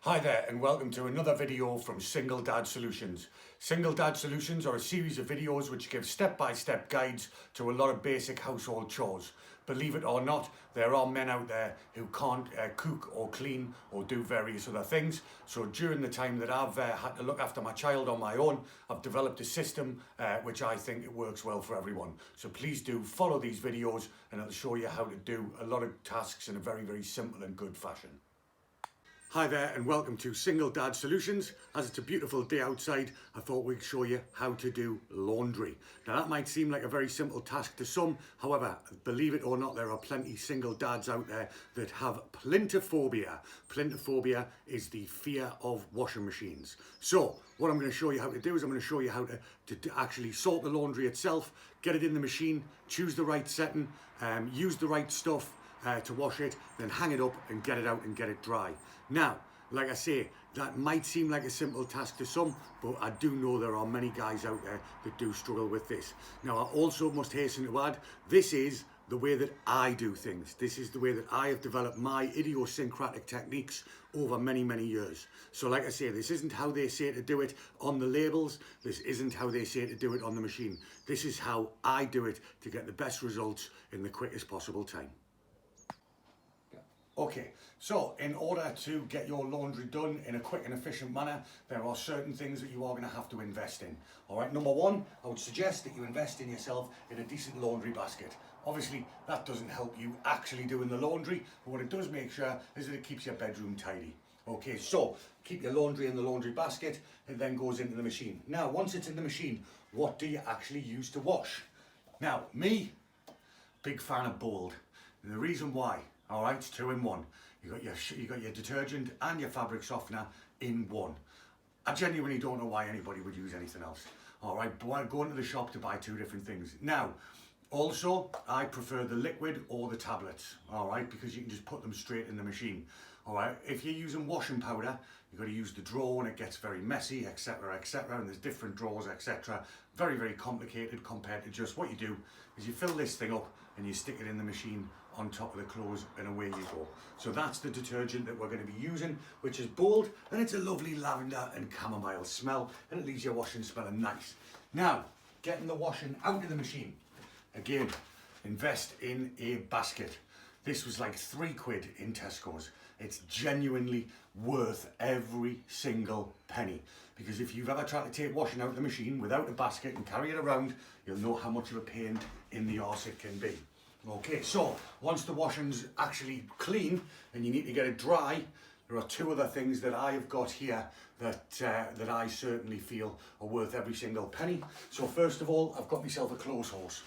Hi there and welcome to another video from Single Dad Solutions. Single Dad Solutions are a series of videos which give step-by-step guides to a lot of basic household chores. Believe it or not, there are men out there who can't cook or clean or do various other things. So during the time that I've had to look after my child on my own, I've developed a system which I think it works well for everyone. So please do follow these videos and it'll show you how to do a lot of tasks in a very, very simple and good fashion. Hi there and welcome to Single Dad Solutions. As it's a beautiful day outside, I thought we'd show you how to do laundry. Now that might seem like a very simple task to some, however, believe it or not, there are plenty single dads out there that have plintophobia. Plintophobia is the fear of washing machines. So what I'm going to show you how to do is I'm going to show you how to actually sort the laundry itself, get it in the machine, choose the right setting, use the right stuff, to wash it, then hang it up and get it out and get it dry. Now, like I say, that might seem like a simple task to some, but I do know there are many guys out there that do struggle with this. Now, I also must hasten to add, this is the way that I do things. This is the way that I have developed my idiosyncratic techniques over many, many years. So like I say, this isn't how they say to do it on the labels. This isn't how they say to do it on the machine. This is how I do it to get the best results in the quickest possible time. Okay, so in order to get your laundry done in a quick and efficient manner, there are certain things that you are going to have to invest in. All right, number one, I would suggest that you invest in yourself in a decent laundry basket. Obviously, that doesn't help you actually doing the laundry, but what it does make sure is that it keeps your bedroom tidy. Okay, so keep your laundry in the laundry basket, it then goes into the machine. Now, once it's in the machine, what do you actually use to wash? Now, me, big fan of Bold. And the reason why, all right, it's 2 in 1. You got your detergent and your fabric softener in one. I genuinely don't know why anybody would use anything else. All right, but going to the shop to buy 2 different things. Now, also, I prefer the liquid or the tablets, all right, because you can just put them straight in the machine. All right, if you're using washing powder, you've got to use the drawer and it gets very messy, etc., and there's different drawers, etc. Very, very complicated compared to just what you do is you fill this thing up and you stick it in the machine on top of the clothes and away you go. So that's the detergent that we're going to be using, which is Bold, and it's a lovely lavender and chamomile smell, and it leaves your washing smelling nice. Now, getting the washing out of the machine. Again, invest in a basket. This was like £3 in Tesco's. It's genuinely worth every single penny. Because if you've ever tried to take washing out of the machine without a basket and carry it around, you'll know how much of a pain in the arse it can be. Okay, so once the washing's actually clean and you need to get it dry, there are 2 other things that I have got here that I certainly feel are worth every single penny. So first of all, I've got myself a clothes horse.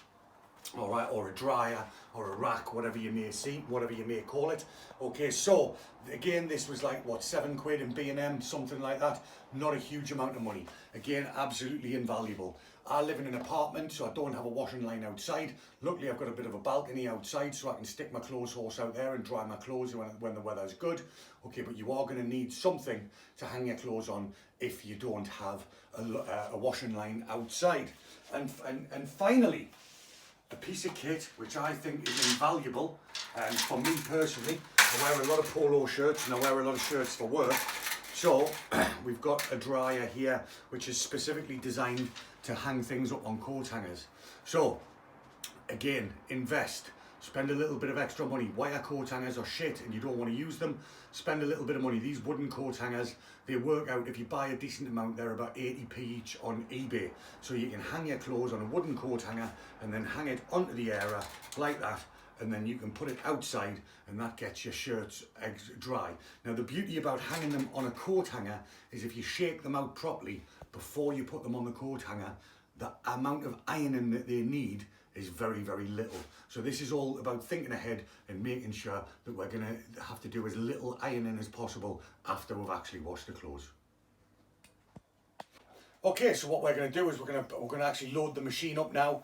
All right, or a dryer or a rack, whatever you may call it. Okay, so again, this was like what, £7 in B&M, something like that. Not a huge amount of money. Again, absolutely invaluable. I live in an apartment, so I don't have a washing line outside. Luckily, I've got a bit of a balcony outside, so I can stick my clothes horse out there and dry my clothes when the weather's good. Okay, but you are going to need something to hang your clothes on if you don't have a washing line outside. And finally, a piece of kit which I think is invaluable, and for me personally, I wear a lot of polo shirts and I wear a lot of shirts for work. So we've got a dryer here which is specifically designed to hang things up on coat hangers. So again, invest. Spend a little bit of extra money. Wire coat hangers are shit and you don't want to use them. Spend a little bit of money. These wooden coat hangers, they work out, if you buy a decent amount, they're about 80p each on eBay. So you can hang your clothes on a wooden coat hanger and then hang it onto the area like that, and then you can put it outside and that gets your shirts dry. Now the beauty about hanging them on a coat hanger is if you shake them out properly before you put them on the coat hanger, the amount of ironing that they need is very, very little. So this is all about thinking ahead and making sure that we're going to have to do as little ironing as possible after we've actually washed the clothes. Okay, so what we're going to do is we're going to actually load the machine up now.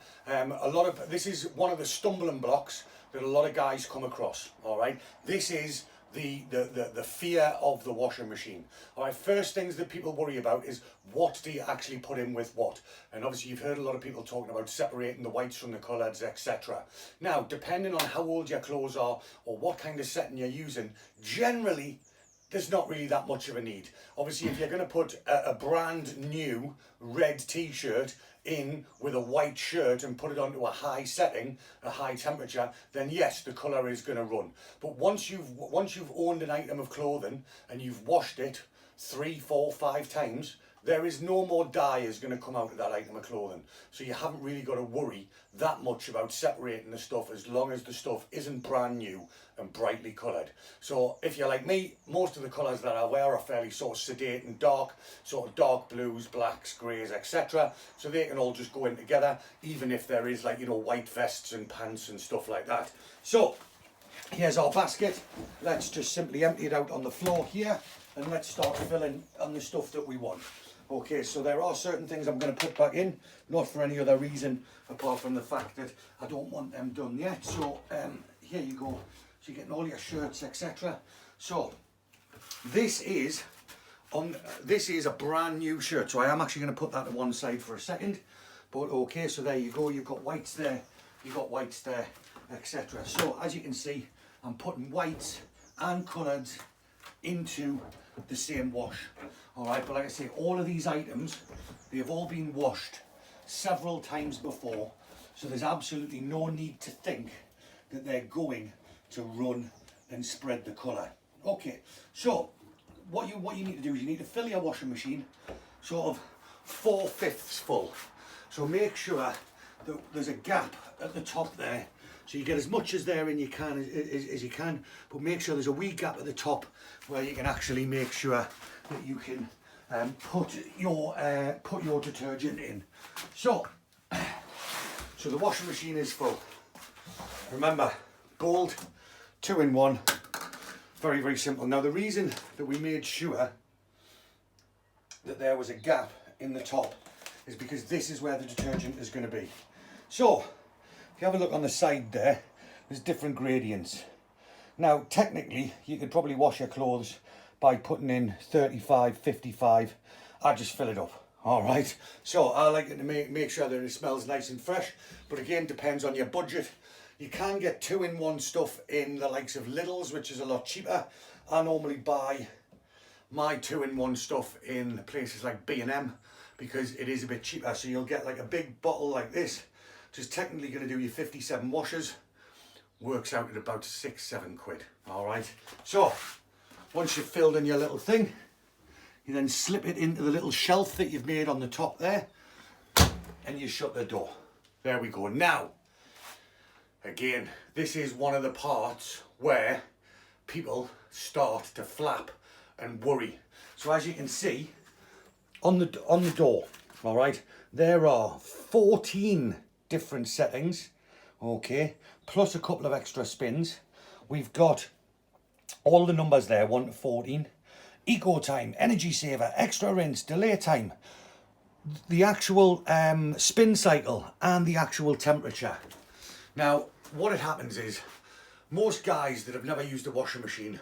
This is one of the stumbling blocks that a lot of guys come across. All right, this is the fear of the washing machine. All right, first things that people worry about is what do you actually put in with what? And obviously you've heard a lot of people talking about separating the whites from the colours, etc. Now, depending on how old your clothes are or what kind of setting you're using, generally there's not really that much of a need. Obviously, if you're going to put a brand new red t-shirt in with a white shirt and put it onto a high setting, a high temperature, then yes, the colour is going to run. But once you've owned an item of clothing and you've washed it 3, 4, 5 times, there is no more dye is going to come out of that item of clothing. So you haven't really got to worry that much about separating the stuff as long as the stuff isn't brand new and brightly coloured. So if you're like me, most of the colours that I wear are fairly sort of sedate and dark, sort of dark blues, blacks, greys, etc. So they can all just go in together, even if there is, like, you know, white vests and pants and stuff like that. So here's our basket. Let's just simply empty it out on the floor here and let's start filling on the stuff that we want. Okay, so there are certain things I'm going to put back in, not for any other reason apart from the fact that I don't want them done yet. So here you go. So you're getting all your shirts, etc. So this is a brand new shirt. So I am actually going to put that to one side for a second. But okay, so there you go. You've got whites there, you've got whites there, etc. So as you can see, I'm putting whites and colours into the same wash. All right, but like I say, all of these items, they have all been washed several times before, so there's absolutely no need to think that they're going to run and spread the colour. Okay, so what you need to do is you need to fill your washing machine sort of 4/5 full. So make sure that there's a gap at the top there, so you get as much as there in you can as you can, but make sure there's a wee gap at the top where you can actually make sure that you can put your detergent in. So the washing machine is full. Remember, gold, 2-in-1, very, very simple. Now the reason that we made sure that there was a gap in the top is because this is where the detergent is going to be. So if you have a look on the side there, there's different gradients. Now technically you could probably wash your clothes by putting in 35, 55. I just fill it up. All right, so I like it to make sure that it smells nice and fresh, but again, depends on your budget. You can get 2-in-1 stuff in the likes of Lidl's, which is a lot cheaper. I normally buy my 2-in-1 stuff in places like B&M because it is a bit cheaper. So you'll get like a big bottle like this, which is technically going to do you 57 washes. Works out at about 6-7 quid. All right, so once you've filled in your little thing, you then slip it into the little shelf that you've made on the top there, and you shut the door. There we go. Now, again, this is one of the parts where people start to flap and worry. So as you can see, on the door, all right, there are 14 different settings, okay, plus a couple of extra spins. We've got all the numbers there, 1 to 14. Eco time, energy saver, extra rinse, delay time, the actual spin cycle, and the actual temperature. Now, what it happens is, most guys that have never used a washing machine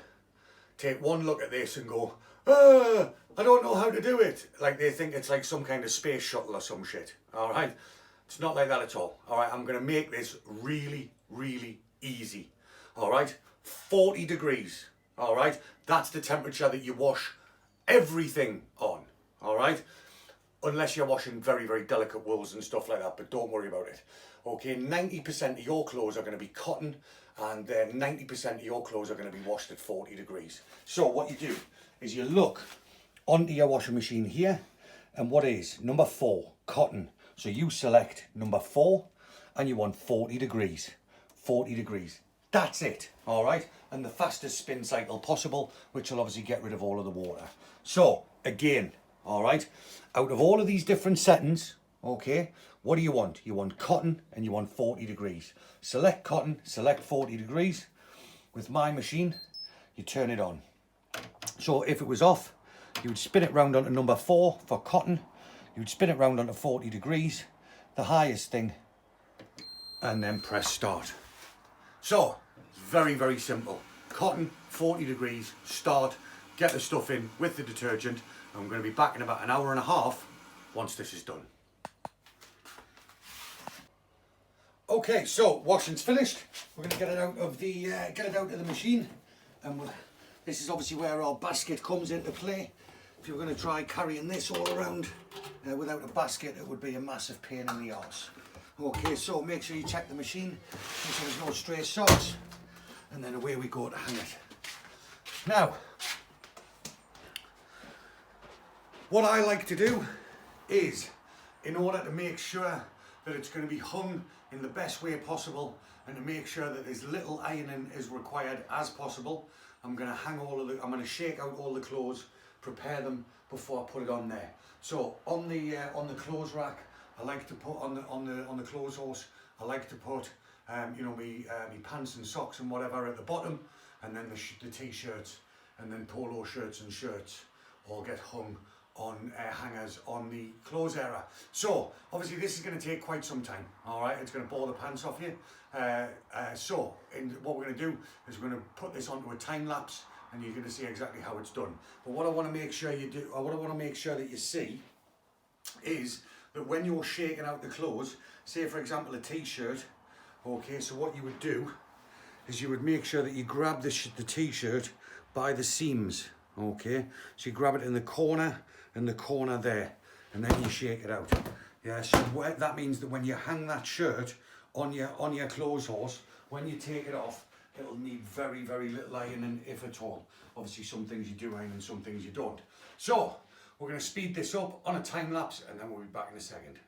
take one look at this and go, I don't know how to do it. Like they think it's like some kind of space shuttle or some shit. All right, it's not like that at all. All right, I'm going to make this really, really easy. All right, 40 degrees. All right, that's the temperature that you wash everything on. All right, unless you're washing very, very delicate wools and stuff like that, but don't worry about it. Okay, 90% of your clothes are going to be cotton, and then 90% of your clothes are going to be washed at 40 degrees. So what you do is you look onto your washing machine here, and what is number 4, cotton. So you select number 4, and you want 40 degrees. 40 degrees. That's it, all right? And the fastest spin cycle possible, which will obviously get rid of all of the water. So, again, all right, out of all of these different settings, okay, what do you want? You want cotton and you want 40 degrees. Select cotton, select 40 degrees. With my machine, you turn it on. So if it was off, you would spin it round onto number 4 for cotton. You would spin it round onto 40 degrees, the highest thing, and then press start. So, it's very, very simple. Cotton, 40 degrees, start, get the stuff in with the detergent. I'm going to be back in about an hour and a half once this is done. Okay, so washing's finished. We're going to get it out of the machine, and we'll This is obviously where our basket comes into play. If you're going to try carrying this all around without a basket, it would be a massive pain in the arse. Okay, so make sure you check the machine, make sure there's no stray socks, and then away we go to hang it. Now, what I like to do is, in order to make sure that it's going to be hung in the best way possible and to make sure that as little ironing is required as possible, I'm going to shake out all the clothes, prepare them before I put it on there. So on the clothes rack, I like to put on the clothes horse, I like to put me pants and socks and whatever at the bottom, and then the t-shirts and then polo shirts and shirts all get hung on hangers on the clothes area. So obviously this is going to take quite some time. All right, it's going to bore the pants off you. What we're going to do is we're going to put this onto a time lapse, and you're going to see exactly how it's done. But what I want to make sure you do, or what I want to make sure that you see, is that when you're shaking out the clothes, say for example a t-shirt, okay, so what you would do is you would make sure that you grab the t-shirt by the seams, okay, so you grab it in the corner and the corner there, and then you shake it out. Yeah, so that means that when you hang that shirt on your clothes horse, when you take it off, it'll need very, very little ironing, if at all. Obviously some things you do iron and some things you don't. So we're going to speed this up on a time lapse, and then we'll be back in a second.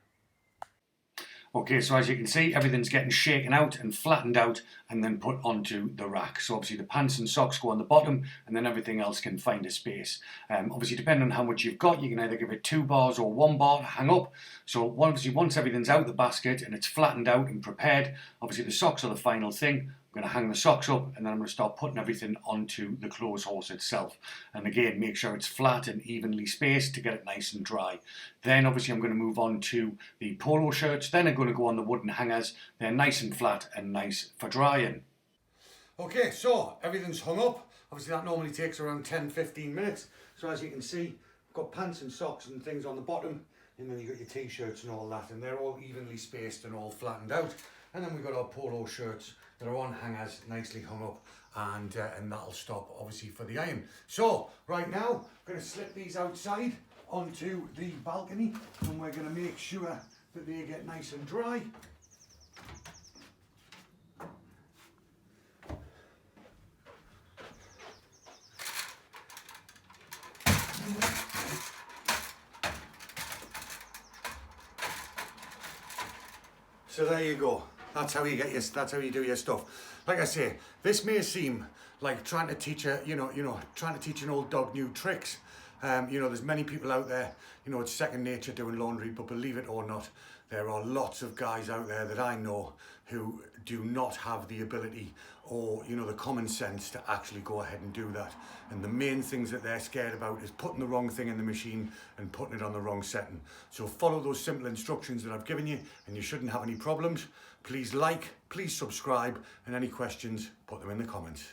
Okay, so as you can see, everything's getting shaken out and flattened out and then put onto the rack. So obviously the pants and socks go on the bottom, and then everything else can find a space. Obviously depending on how much you've got, you can either give it 2 bars or 1 bar to hang up. So obviously once everything's out the basket and it's flattened out and prepared, obviously the socks are the final thing. I'm going to hang the socks up, and then I'm going to start putting everything onto the clothes horse itself. And again, make sure it's flat and evenly spaced to get it nice and dry. Then obviously I'm going to move on to the polo shirts. Then I'm going to go on the wooden hangers. They're nice and flat and nice for drying. Okay, so everything's hung up. Obviously that normally takes around 10-15 minutes. So as you can see, I've got pants and socks and things on the bottom, and then you've got your t-shirts and all that, and they're all evenly spaced and all flattened out. And then we've got our polo shirts that are on hangers, nicely hung up, and that'll stop obviously for the iron. So right now, I'm going to slip these outside onto the balcony, and we're going to make sure that they get nice and dry. So there you go. That's how you do your stuff. Like I say, this may seem like trying to teach trying to teach an old dog new tricks. There's many people out there, it's second nature doing laundry, but believe it or not, there are lots of guys out there that I know who do not have the ability or, the common sense to actually go ahead and do that. And the main things that they're scared about is putting the wrong thing in the machine and putting it on the wrong setting. So follow those simple instructions that I've given you, and you shouldn't have any problems. Please like, please subscribe, and any questions, put them in the comments.